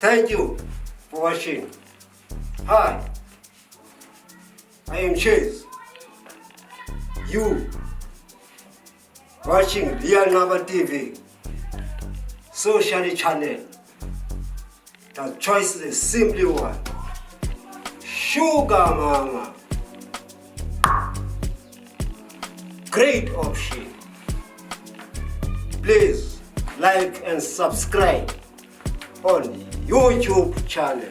Thank you for watching. Hi, I am Chase. You watching Real Naba TV, social channel. The choice is simply one. Sugar Mama. Great option. Please like and subscribe on YouTube channel.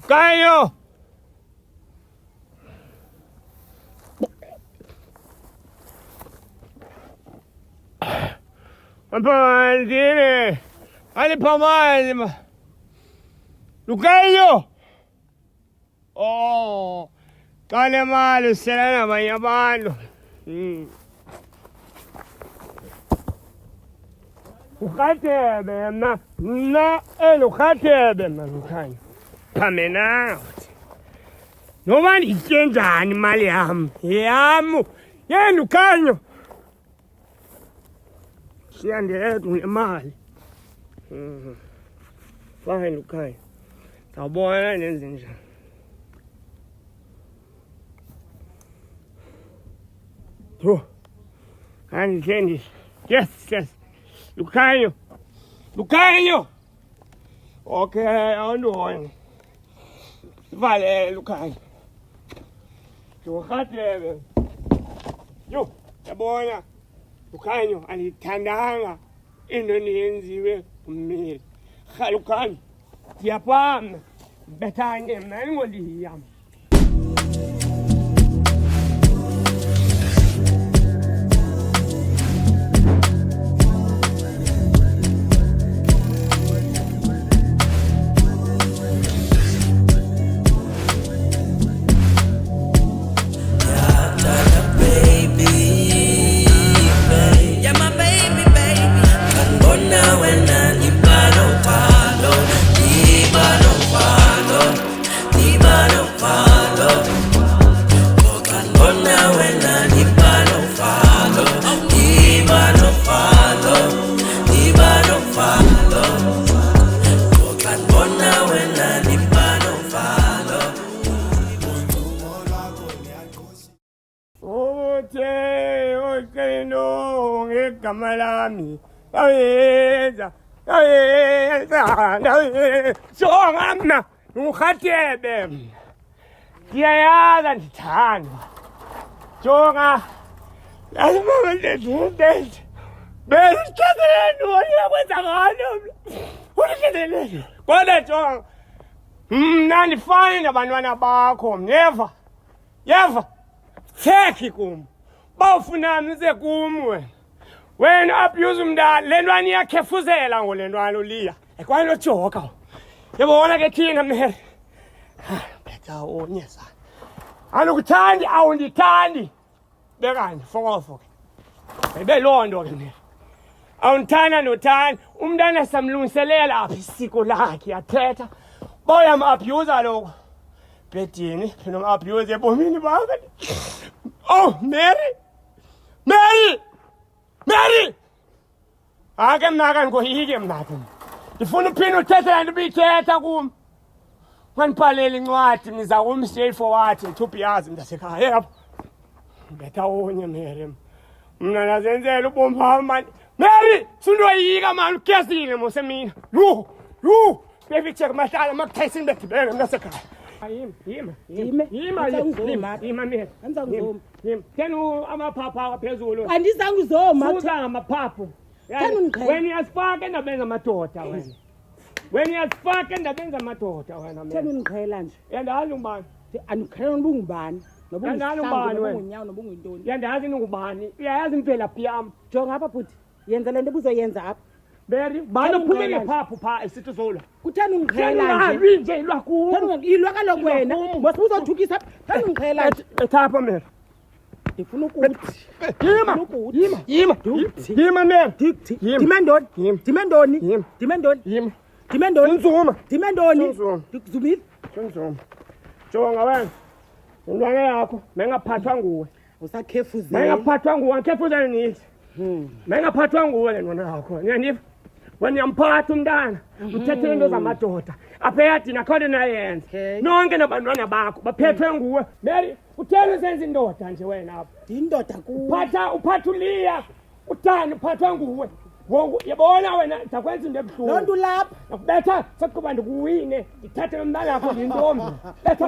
Caio! Papandini! Ali pamani! Lucaio! Oh! Kale malo sila na mayabano. Lukatebe na lukatebe Lucaio. Pamena. Nobody ikenjani mali yami. Yamu. Yenu kanyo. Siyandele kunemali. Fine Lucaio. Tabona nenze njani. Oh. And candy. Yes. Lucaio. Okay, I'm doing. Vale, Lucaio. Yo, yabona. Lucaio, alithandanga into niyenziwe umile. Lucaio. Siyaphamna. Bethanye mna ngoliyami. Kamalami, Songamna, ukhatebe. Kiyayaza ndithandwa. Jonga. Lazima ndenze. Besithatheleni uyakwenza ngalo. Ulitheleni. Kodwa jonga. Mna ndifana nabantwana bakho, yeva. Thekhi kum. Bawufuna nize kum wena. Wena abuse umntana lentwana iyakhefuzela ngolentwana uliya ekwalo joka yabona ke thina mhe betha onyesa anokuthandi awundithandi bekanje fokofo bebe londo ke mina awunthanda nothanda umntana samlungiselela apha isiko lakhe athetha boya abuse lokho bedini phela abuse ebomini bakhe. Oh Mary! Ake mnaka ngohike mnaka. Ndifuna uphina uthetha ndibithetha kum. Nganiphalela incwadi niza kum straight forward to piyazi mntasekhaya yabo. Betha onye Mary. Mna nazenzela ubomi bami manje. Mary, sundoyika manje ugezile mose mina. Yo. Baby check mahlala makuthayisini bedibene mntasekhaya. Yima Mary. Anza ngizoma. Tenu amaphapha phezulu. Andizange uzoma. Fuza ngamaphaphu. Tenu ngiqhela. Wena uyasifaka endabenza amadoda wena. Wena uyasifaka endabenza amadoda wena. Tenu ngiqhela nje. Yandazi ngubani? Andiqhela nobungubani. Nobungunyawo nobunguyintoni. Yandazi ngubani? Uyayazi imvelaphi yami. Jonga apha bhuti. Yenza lento buzoyenza apha. Beri, bani uphume ngephaphu pha esithi zolo. Kutheni ungiqhela nje? Nje ilwa kuwe. Thenu ilwa kaloku wena. Mose uzothukisa. Thenu ngiqhela nje. Ethapha mina. Ndifuna ukuthi. Yima Mary. Dimendoni. Nzuma. Dimendoni. Ndikuzumile. Nzuma. Jonga wena. Indwana yakho mengaphathwa nguwe. Usakhefuzile. Mengaphathwa nguwe, ngikhefuzele nithi. Mengaphathwa nguwe indwana yakho. Niyaniva? Wena uyamphatha umntana, uthethele into zamadoda. Apha eyadini akho nto nayenza. Nonke nabantwana bakho baphethwe nguwe. Mary, utheni usenza indoda nje wena apha? Indoda kuwe. Uphatha uLiya. Uthani uphathwa nguwe. Yabona wena ndakwenza into ebuhlungu. Loo nto ulapha. Nakubetha sakuba ndikuwine ndithathe umntana yakho yintombi. Betha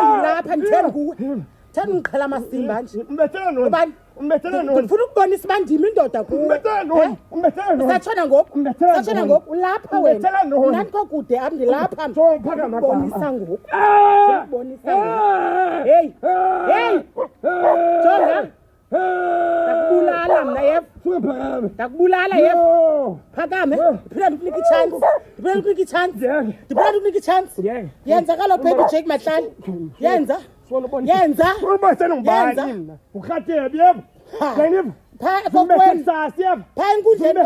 ulapha nditheni kuwe. Thani ngiqhela amasimba nje. Umbethela noni? Ubani? Umbethela noni? Ngifuna ukubonisa bandima indoda kuwe. Umbethela noni? Umbethela noni? Usatshona ngoku? Usatshona ngoku? Ulapha wena. Umbethela noni? Nanko kude ami ndilapha. Bonisa ngoku. Bonisa ngoku. Hey. Jonga. Ndakubulala mna yef. Ndakubulala yef. Phakame. Phela ndikunike ichance. Yenza kalo baby Jake Mahlali. Yenza. Ukhatebe yebo. Ngeniva. Pha enkundleni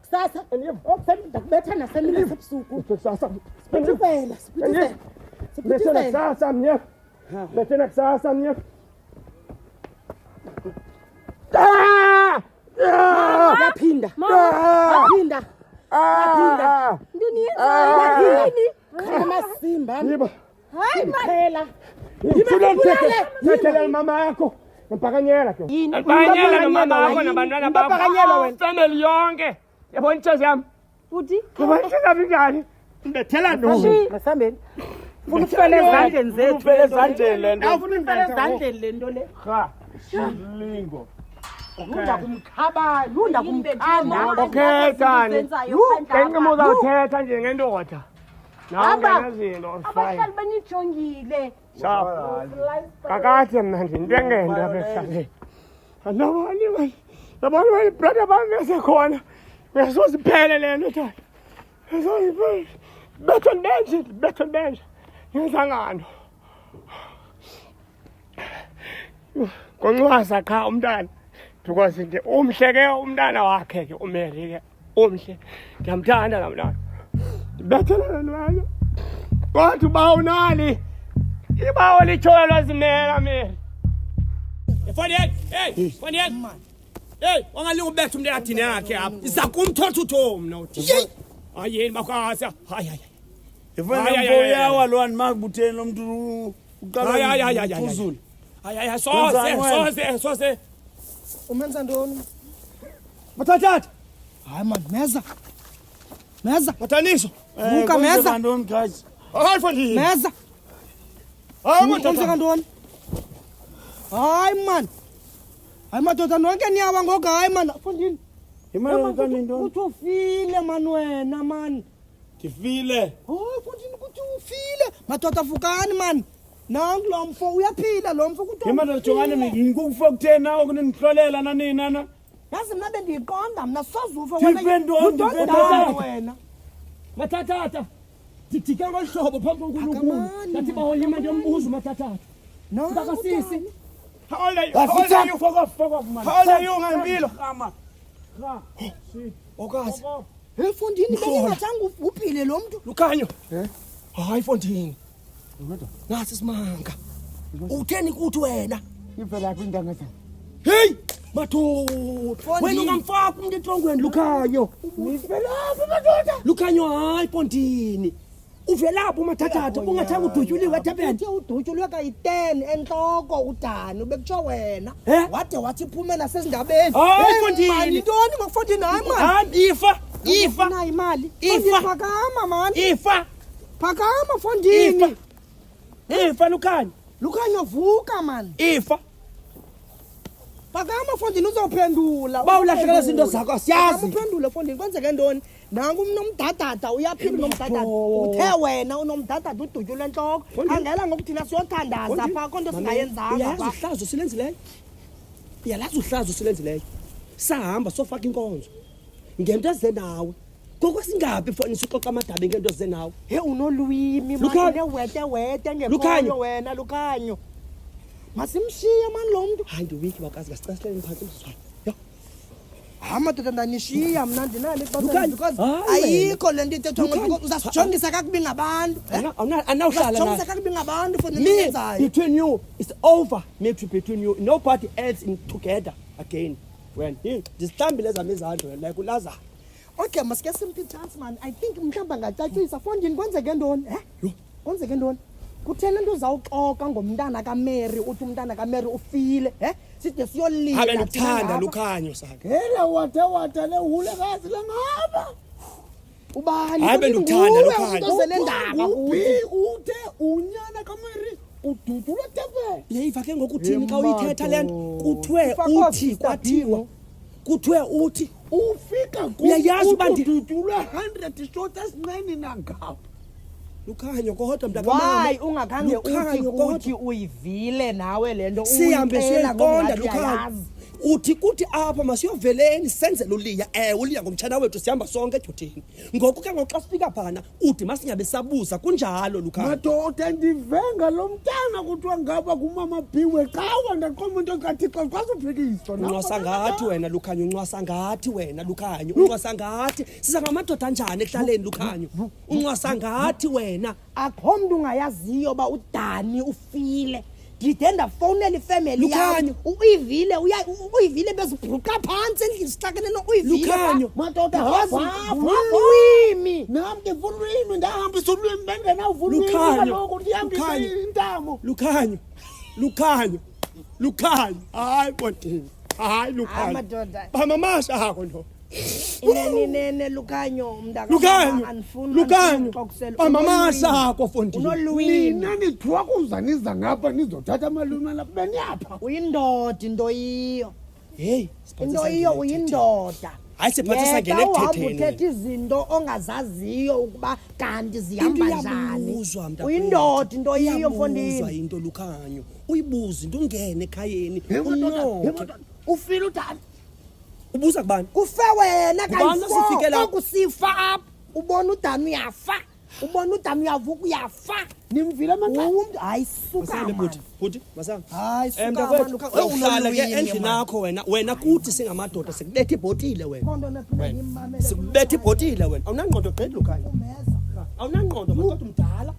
kusasa ndakubetha nasemini esebusuku. Yaphinda. Amasimba. Hayi phela. Ngithulele mama yakho. Ngipakanyela ke. Ngipakanyela nomama wakho nabantwana bakho. Family yonke. Yabona intshazi yami. Futhi Ngibashila njani? Ngibethela noni? Masambeni. Ufuna ukufela ezandleni zethu. Ufela ezandleni lento. Awufuna ukufela ezandleni lento le. Cha. Lingo. Lunda kumkhanda. Okay, Tani. Ngeke uzawuthetha nje ngendoda. Nawe ngezinto abahlali benijongile. Kakade mna nje into engenda apha ekuhlaleni. Andabani manje. Yabona wena brother bami esekhona. Uyasoziphele le nto Tani. Uyasoziphele. Betho benje. Ngizangano. Konqwasa cha umntana. Because nje umhle ke umntana wakhe ke uMary ke umhle. Ngiyamthanda namhlanje. Bethela nalo. Kodwa bawunali. Ibawo lichoyo lwazimela Mary. Foniyel, Foniyel. Wangalinga ubetha umntana athini yakhe apha. Izakumthotha uTom nothi. Ayeni makwasa. Hayi. Ifana mfoyawa lwani makubutheni lo muntu uqala uzulu. Hayi soze. Umenza ntoni? Mathathatha. Hayi man, meza. Mathaniso. Vuka meza. Ntoni guys? Hayi Foniyel. Meza. Umenza ntoni? Hayi man. Hayi madoda nonke niyawa ngoku hayi man. Fondini. Imali kanintoni? Uthi ufile man wena man. Ngifile. Fondini kuthi ufile. Madoda vukani man. Nangu lo mfo uyaphila lo mfo kuthi. Imali jongane ngikufa kuthena nawe kunihlolela nanini na. Yazi mna bendiyiqonda mna sozufa wena. Mathathatha. Didika ngolhlobo phambi koNkulunkulu. Ngathi bawolima nje umbuzo mathathatha. Ngakasisi. How old are you? Fuck off, man. How old are you ngempilo? Ama. Okazi. Hey Fondini bengingathanga uphile lo muntu. Lukhanyo. Hayi Fondini. Nasi simanga. Utheni kuthi wena? Ivela kwindanga zami. Hey! Madoda. Wena ungamfaka umuntu etrongweni Lukhanyo. Nivelaphi madoda? Lukhanyo hayi Fondini. Uvelaphi umathathatha ungathanga udutyuliwe eThebeni. Uthe udutyuliwe kayi-10 entloko udani ubekutsho wena. Wade wathi iphume nasezindabeni. Hayi Fondini. Yintoni maFondini hayi man. Hayi ifa. Nayo imali. Ifa. Phakama man. Ifa. Phakama Fondini. Ifa Lukhanyo. Lukhanyo vuka man. Ifa. Phakama Fondini uzophendula. Bawulahlekela izinto zakho asiyazi. Uphendule Fondini kwenzeke ntoni? Nangu unomdadada uyaphila unomdadada. Uthe wena unomdadada udutyulwe entloko. Khangela ngoku thina siyothandaza pha konto singayenzanga. Uyazi uhlazo silenzileyo. Uyalazi uhlazo silenzileyo. Sahamba sofaka inkonzo. Ngento ezize nawe. Koko singapi mfana sixoxa amadabi ngento ezize nawe. He unolwimi manje wete ngephoyo wena Lukhanyo. Masimshiye man lo muntu. Hayi ndiwiki bakazi kasicasihlele phansi umzwana. Yo. amadoda ndanishiya mna ndinalo ixesha Lukhanya, because hayi ayikho le nto ithethwa Lukhanya, because uzasijongisa kakubi ngabantu Anawuhlala uzasijongisa naye. kakubi ngabantu for the nto Me, yenzayo between you, it's over. Me between you, nobody else in together again. When ndisihlambile ezam izandla like uLazarus. okay masike simphi chance man I think mhlawumbi angacacisa fondini kwenzeke ntoni kwenzeke ntoni kutheni into uzawuxoka ngomntana kaMary uthi umntana kaMary ufile side siyolila Habe ndithanda Lukhanyo sakhe. Hela wata le hulekazi lengaba. ubani Habe ndikuthanda Lukhanyo. uzele ndaba Uthe unyana kaMary ududula tebe. Leyiva ke ngokuthini xa uyithetha le nto Kuthiwe uthi, kwathiwa. Kuthiwe uthi ufika Uyayazi uba ududula 100 shot esinqeni nangapha. Lukhanyo kodwa mntakamama. why ungakhange Lukhanyo, uthi uyivile nawe le nto Sihambe uyicela siyoqonda ngokungathi Lukhanyo. uyayazi. Uthi kuthi apha masiyoveleni senzele uLiya. uLiya ngomtshana wethu sihamba sonke ejuthini. Ngoku ke ngoxa sifika phana uthi masingabe sabuza kunjalo Lukhanyo. Madoda ndivenga lo mntana kuthiwa ngapha kumama Bhiwe qawa ndaqoma into kaThixo kwazuphikiswa. Unxwasa ngathi wena Lukhanyo, unxwasa ngathi wena Lukhanyo, unxwasa ngathi. Siza ngamadoda anjani ekuhlaleni Lukhanyo? Unxwasa ngathi wena. akho mntu ungayaziyo uba uDani ufile ndide ndafowunela ifemeli Lukhanyo. uyivile bezibhuqa phantsi endlini sixakene uyivile Lukhanyo. Madoda ulwimi nam ndifuna ulwimi ndahambisa ulwimi bengenawuvula ulwimi Lukhanyo. kaloku ndihambise Lukhanyo. intamo. Lukhanyo. Hayi bondini. Hayi Lukhanyo. amadoda Bamamasha akho ndo. inene Lukhanyo Lukhanyo. Bamamasha akho fondini. unolwimi Nina nithiwa kuzaniza ngapha nizothatha amalwimi alapha beniyapha. uyindoda into yiyo Hey, into yiyo uyindoda Hayi siphathisa ngene uhamba ekuthetheni. uthetha izinto ongazaziyo ukuba kanti zihamba njani Iyabuzwa mntakwethu. uyindoda into yiyo Iyabuzwa mfondini into Lukhanyo. Uyibuze into ungene ekhayeni. Madoda ufile uDani. Ubuza kubani? kufe wena Ngubani osifike lapha? kusifa apha ubona uDani uyafa ubona uDani uyavuka uyafa Nimvile amaqanda. umntu hayi suka Masale man. buti, masanga. hayi suka Mntakwethu, man. uhlala ke endlini yakho wena kuthi singamadoda sikubetha ibhotile wena. Sikubetha ibhotile wena. Awunangqondo gqedla Lukhanyo. Awunangqondo madoda mdala.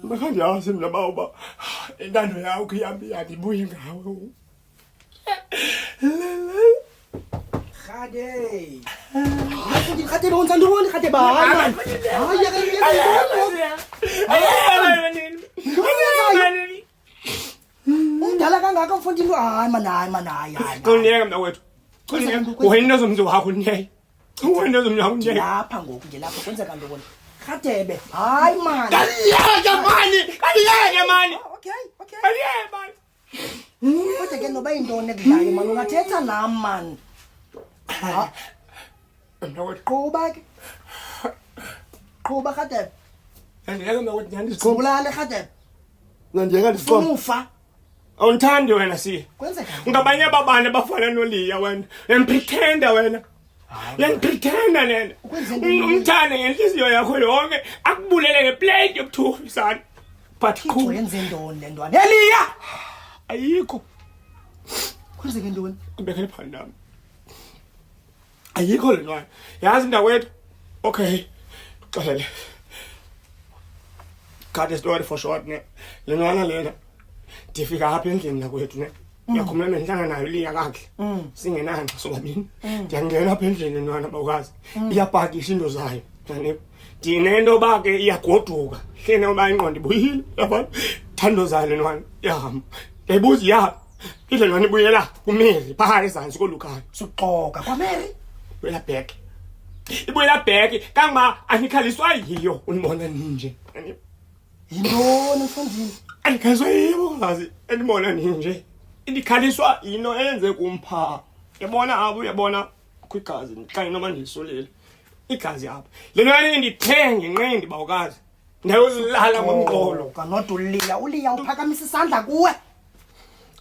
Makhandiyazi mina bawuba intando yakho iyambi yabuye ngawe. Khade. Khade bonza ntoni khade ba. Umdala kangaka mfundini hayi manayi. Kuniyeka mntakwethu. Wena zomzi wakho nyeke. Wena zomzi wakho nyeke. Lapha ngoku ngilapha kwenzeka ntoni? Khadebe. Hayi man. Kaniyeke mani. Okay. Kaniyeke mani. Kodwa ke noba yintoni ekudlayo man ungathetha nam man. Mntakwethu. Qhuba Khadebe. Kaniyeke mntakwethu nyandisiqhuba. Qhubulale Khadebe. Nandiyeka ndisiqhuba. Umufa. Awunthandi wena si. Kwenzeka. Ngabanye abantu abafana noLiya wena. Uyapretenda wena. Uyapretenda nena. Umthanda ngenhliziyo yakho yonke akubulele ngeplate yobuthuli sana. But cool. Wenze ntoni le ntwana? Eliya. Ayikho. Kwenzeke ntoni? Kubekele phana nami. Ayikho le ntwana. Yazi mntakwethu. Okay. Xolele. Cut the story for short ne. Le ntwana lena. Ndifika apha endlini nakwethu ne. Uyakhuluma nenhlanga nayo Liya kakhe. Singenanga sobabini. Ndiyangena apha endlini ntwana bawukazi. Iyapakisha into zayo. Ndinento bake iyagoduka. Hlene uba ingqondo ibuyile. Yabona? Thando zayo ntwana. Yahamba. Ngiyibuza ya. Idle ntwana ibuyela kumezi phakathi ezantsi koLukhanyo. Suxoka kwaMary. Ibuyela back. Ibuyela back kangba anikhaliswa yiyo unibona ninje. Yintoni mfundini? Ayikhaliswa yiyo ngazi enibona ninje. Indikhaliswa ino enze kumpha. Yabona abo uyabona kwigazi xa noma ndisolile. Igazi apha. Le ntwana ndithenge nqendi bawukazi. Ndayolala ngomqolo. Kanoti uLiya uphakamisa isandla kuwe.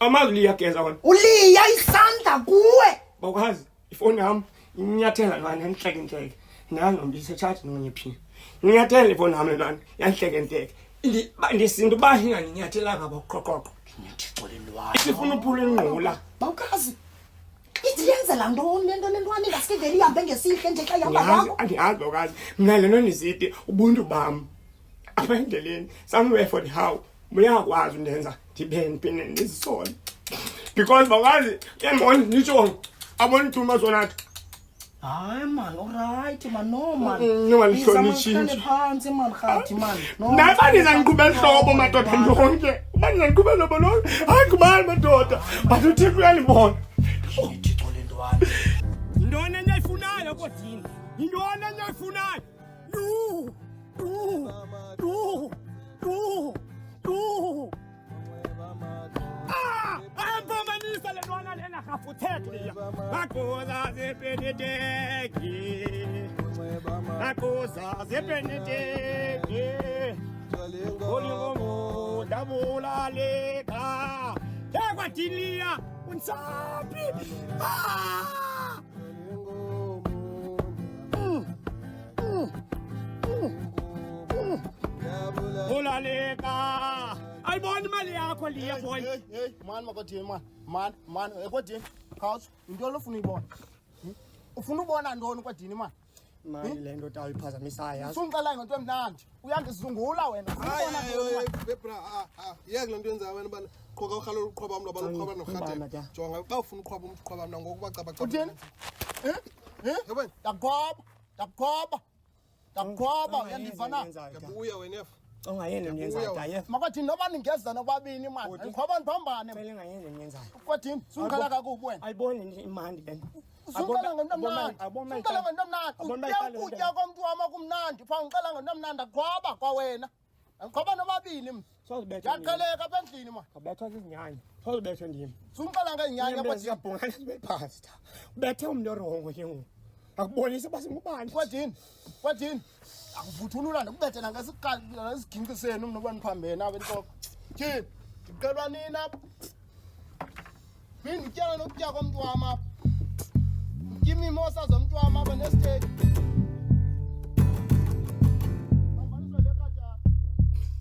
Amazi Liya geza wona. uLiya isandla kuwe. Bawukazi ifoni yami inyathela lwana yanhleke. Nangombise chat nonyephi. Nginyathela ifoni yami lwana yanhleke. Ndisinto bahinga nginyathela ngabo qoqoqo. Ngithixolelwa. Isifuna uphula ingqula. Bawukazi. Ithi yenzela ntoni lento lentwana ingasikiveli ihambe ngesihle nje xa ihamba yakho. Andiyazi bokazi mna le nto ndisithi ubuntu bam apha endleleni somewhere for the how muyakwazi undenza ndibe ndiphinde ndizisole because bokazi yandibona nditsho abona ithuma sonathi Hayi man, alright man, no man. Ningalihlonitshi phansi man, khathi man. No. Nafa ndizandiqhubela hlobo madoda ndonke. Uba ndizandiqhubela hlobo lonke. Hayi kubani madoda. But uThixo uyalibona. Ithixo lentwana. Yintoni enyayifunayo kodini? Yintoni enyayifunayo? Ayampomanisa le ntwana lena rhafuthethe leya. Magoza zepeneteki. Magoza zepeneteki. Olingomo dabulaleka. Ekwadiliya unsapi. Ulaleka. Ayibona imali yakho liya boy. Hey, man makotini man, ekotini. Khawuthi into lo ufuna uyibona. Ufuna ubona ntoni kwadini man? Mali le nto tayiphazamisayo yazi. Usungixela ngento emnandi. Uyandisungula wena. Bebra yeke lento yenza wena bana qhoka ukhalo uqhoba umntu abaloqhoba nokhate. Jonga ba ufuna uqhoba umqhoba mna ngokuba cabacaba. Uthini? Yabona? Dakhoba uyandivana. Yabuya wena yef. Ongayeni enyenzayo dayef. Makotini noba ningeza nobabini man. Ngikhoba ndibambane. Phela ngayeni enyenzayo. Kwadini sungixela kakubi wena. Ayiboni nje imandi lento. Sungixela ngento emnandi. Sungixela ngento emnandi. Ukutya komntu wama kumnandi. Pha ngixela ngento emnandi akhoba kwa wena. Ngikhoba nobabini mna. Sozibetha. Yaqheleka apha endlini ma. Kabethwa zizinyanya. Sozibetha ndimi. Sungixela ngeenyanya kwadini. Siyabhungana sibe phasi. Ubethe umntu orongo ke ngoku. Akubonisa basingubani. Kwadini. Akuvuthulula ndikubethe nangesigingqi senu mna uba niphambene apha entloko. Tyhini, ndicelwa nini apha? Ndityala nokutya komntu wam apha. Nditya imimosa zomntu wam apha nesiteki.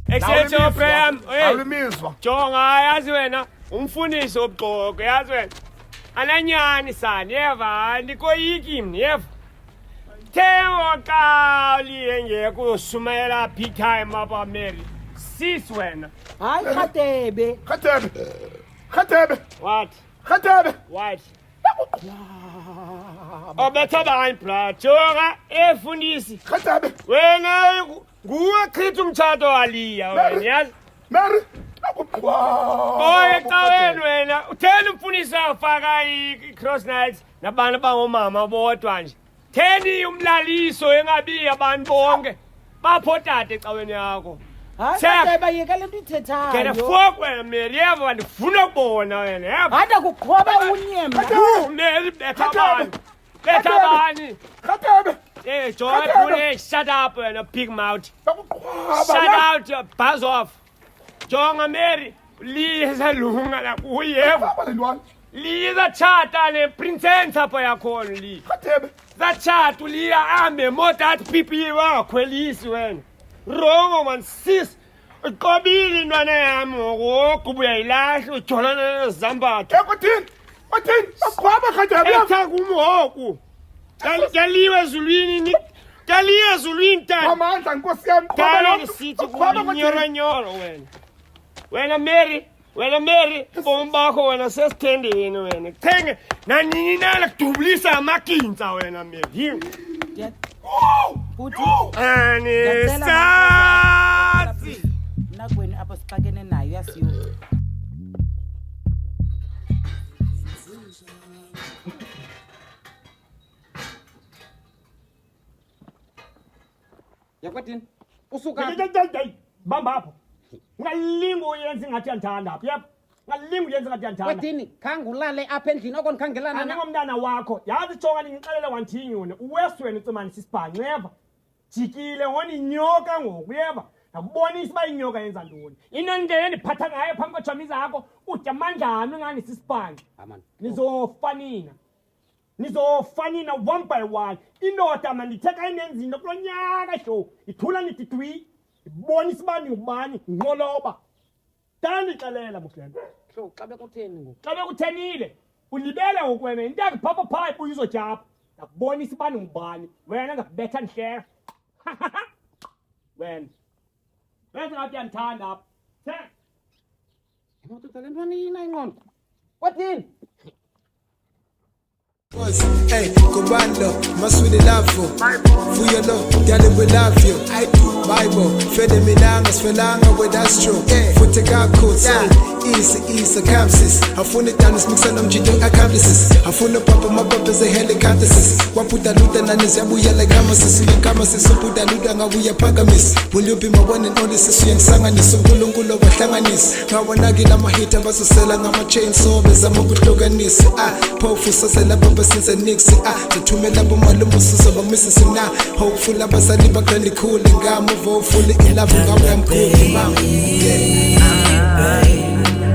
Excelsior Prem. Awulimizwa. Jonga yazi wena umfundisi obuxoko yazi wena. Ananyani sani yeva ndikoyiki mni yeva. Tewa kali engekho shumela big time apha Mary. Sis wena. Hayi Khatebe. What? Khatebe. What? Obetha bani bra. Jonga efundisi. Khatebe. Wena nguwe chitha umtshato waliya wena yazi. Mary. Oye caweni wena utheni umfundisa ufaka i-cross nights nabantu bangomama bodwa nje. Theni umlaliso engabi abantu bonke. Bapho tata ecaweni yakho. Hayi Khatebe yeke lento ithethayo. Get a fuck wena Mary yeva ndifuna ukubona wena yeva. Hada kuqhoba unyemba. Mary betha bani. Betha bani. Khatebe. Hey, Jonga, shut up wena big mouth. Shut out, buzz off. Jonga Mary, liza lunga la kuyeva. Liza chata ne princess apha yakhona li. Khatebe. Zachata uliya ambe modat pipi wakhwelisi wena. Wrong man sis. Uqobile intwana yami ngoku uyayilahla ujolana nezambatho. Ekotini. Akhwaba Khatebe. Etha kumhoku. Kaliwe ezulwini kaliwe ezulwini tani. Amandla Nkosi yami. Kalo ngisithi kunyoro wena Mary ubomi bakho wena sesithendeni wena thenge nanini nala kudubulisa amakinza wena Mary Futhi anisasi nakweni apha sixakene nayo yasiyo. Yakwatini usuka bamba apho ngalingo yenza ngathi andithanda apha yep ngalingo yenza ngathi andithanda kwatini khangulale apha endlini okon khangelana na ngomntana wakho yazi jonga ngixelele wanthini wena uwesweni tsemani sisibhanxeva jikile ngoni inyoka ngoku yeva nakubonisa uba inyoka yenza ntoni into ndlela endiphatha ngayo phambi kwejami zakho utya amandlami ngani sisibhanxe nizofanina one by one indoda manditheka inenza into kulo nyaka show ithula nithi twi ibonisa uba ndingubani ngqoloba ndandixelela buhlelo so xa bekutheni ngoku xa bekuthenile ulibele ukwena into yakuphapha pipe uyizojapha ngakubonisa ibani ngubani wena ngakubetha ndihleka wena wenza ngathi uyandithanda apha Imoto le ntwana yina ingqondo. Kwathini? Hey, Kobando, maswidi love for you know, daddy we love you. I do Bible, fede minanga, sfelanga with that's true. Hey, futhi kakho, easy, camsis. Afuna dance mixa nomjito accomplices. Afuna papa mapapa ze helicopters. Waputa luta na niziyabuya like kamasis, uputa luta ngabuya phakamis. Will you be my one and only sis uyangisanganisa uNkulunkulu wahlanganisa. Ngawanakila mahita basosela ngama chainsaw bezama ukuhlukanisa. Phofu sasela baba since nixi zithumela bomalumo sizoba misisi na. Hopeful abazali bakhandi cool ngamo fully in love ngawe I'm cool mama. Yeah.